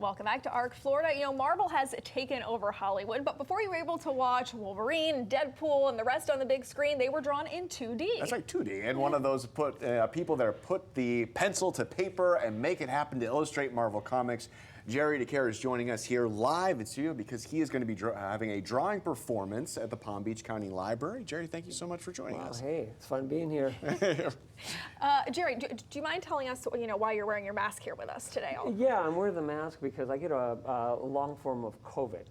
Welcome back to ARC Florida. You know, Marvel has taken over Hollywood, but before you were able to watch Wolverine, Deadpool, and the rest on the big screen, they were drawn in 2D. That's right, 2D. And one of those people that put the pencil to paper and make it happen to illustrate Marvel Comics. Jerry DeCaire is joining us here live in studio because he is going to be having a drawing performance at the Palm Beach County Library. Jerry, thank you so much for joining us. Hey, it's fun being here. Jerry, do you mind telling us, why you're wearing your mask here with us today? Yeah, I'm wearing the mask because I get a long form of COVID,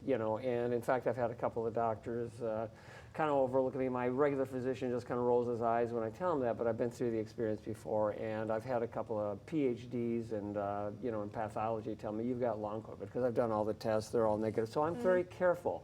and in fact, I've had a couple of doctors kind of overlook me. My regular physician just kind of rolls his eyes when I tell him that, but I've been through the experience before, and I've had a couple of PhDs and, in pathology tell me, you've got long COVID, because I've done all the tests, they're all negative. So I'm very careful.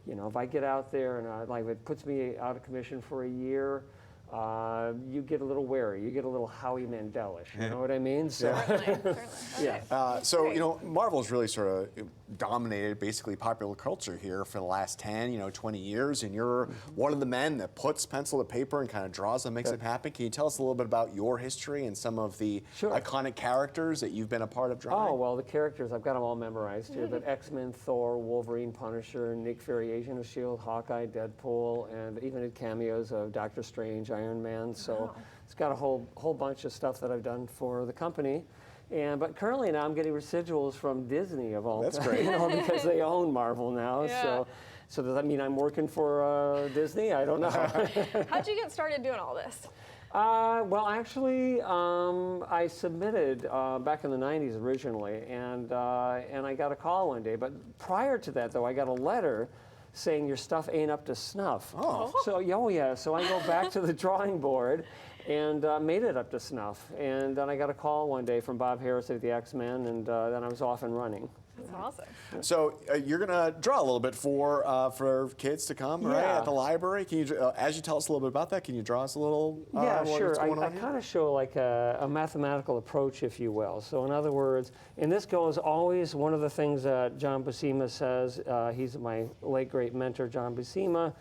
If I get out there and it puts me out of commission for a year, you get a little wary. You get a little Howie Mandelish. You know what I mean? So, Certainly. Yeah. So, Marvel's really sort of dominated basically popular culture here for the last 10, 20 years, and you're one of the men that puts pencil to paper and kind of draws and makes it happen. Can you tell us a little bit about your history and some of the iconic characters that you've been a part of drawing? Oh, well, the characters, I've got them all memorized here, but X-Men, Thor, Wolverine, Punisher, Nick Fury, Agent of S.H.I.E.L.D., Hawkeye, Deadpool, and even did cameos of Doctor Strange, Iron Man. So it's got a whole bunch of stuff that I've done for the company. But currently now I'm getting residuals from Disney of all. That's great. Because they own Marvel now. Yeah. So does that mean I'm working for Disney? I don't know. How'd you get started doing all this? Well, actually, I submitted back in the 90s originally, and I got a call one day. But prior to that, though, I got a letter saying your stuff ain't up to snuff. Oh. So I go back to the drawing board and made it up to snuff. And then I got a call one day from Bob Harris at the X-Men, and then I was off and running. That's awesome. So you're going to draw a little bit for kids to come, right, at the library. Can you, as you tell us a little bit about that, can you draw us a little? Yeah, sure. What's going I on here? kind of show like a mathematical approach, if you will. So in other words, and this goes always, one of the things that John Buscema says, he's my late great mentor, John Buscema,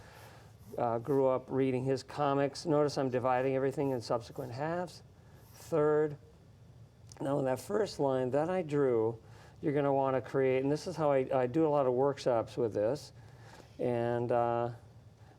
grew up reading his comics. Notice I'm dividing everything in subsequent halves. Third. Now in that first line that I drew, you're going to want to create, and this is how I do a lot of workshops with this. And now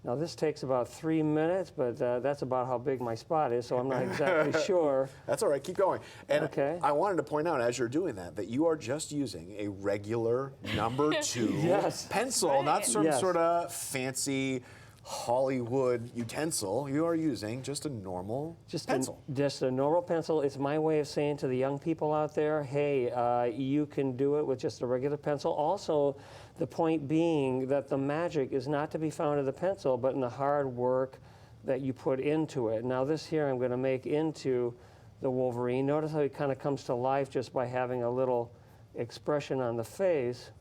this takes about 3 minutes, but that's about how big my spot is, so I'm not exactly sure. That's all right, keep going. And I wanted to point out, as you're doing that you are just using a regular number 2 pencil, not some sort of fancy Hollywood utensil. You are using just a normal pencil. Just a normal pencil. It's my way of saying to the young people out there, hey, you can do it with just a regular pencil. Also, the point being that the magic is not to be found in the pencil, but in the hard work that you put into it. Now this here I'm going to make into the Wolverine. Notice how he kind of comes to life just by having a little expression on the face.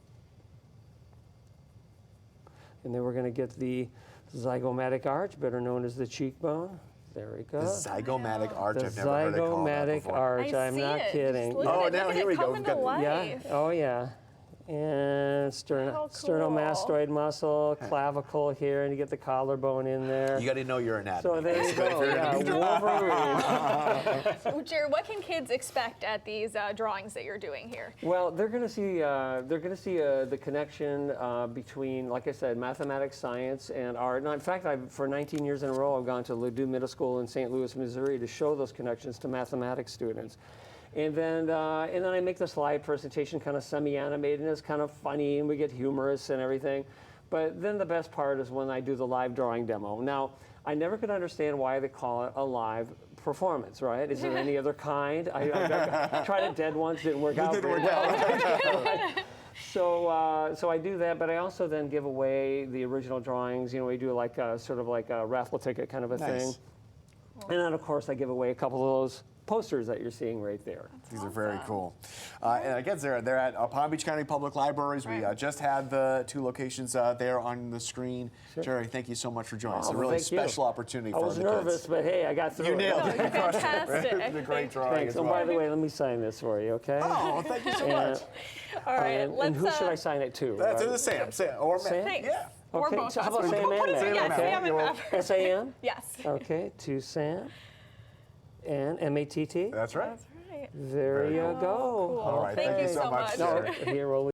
And then we're going to get the zygomatic arch, better known as the cheekbone. There we go. The zygomatic arch. The I've never heard it called that zygomatic before. arch. I'm not kidding. Oh, now here we go. We've got yeah. Oh, yeah. And sternomastoid muscle, clavicle here, and you get the collarbone in there. You got to know your anatomy. So there you go. Yeah, Wolverine. So, Jerry, what can kids expect at these drawings that you're doing here? Well, they're going to see the connection between, like I said, mathematics, science, and art. Now, in fact, for 19 years in a row, I've gone to Ladue Middle School in St. Louis, Missouri, to show those connections to mathematics students. And then I make the slide presentation kind of semi-animated, and it's kind of funny, and we get humorous and everything. But then the best part is when I do the live drawing demo. Now, I never could understand why they call it a live performance, right? Is there any other kind? I tried it dead once, didn't work out very well. So I do that, but I also then give away the original drawings. We do like sort of like a raffle ticket kind of a thing. And then, of course, I give away a couple of those posters that you're seeing right there. These are very cool. And again, they're at Palm Beach County Public Libraries. We just had the 2 locations there on the screen. Jerry, thank you so much for joining us. It's a really special opportunity for the kids. I was nervous, but hey, I got through it. You nailed it. You crushed it. It's a great drawing. Thanks. And by the way, let me sign this for you, okay? Oh, thank you so much. All right, and who should I sign it to? That's to Sam. Or Sam? Thanks. Yeah. Or Okay, both. so how about Sam and Matt? Yeah, Sam and Matt. S-A-M? Yes. Okay, to Sam and M-A-T-T? That's right. That's right. right. There you go. Cool. All right, Thank you so much. Jerry. Here we'll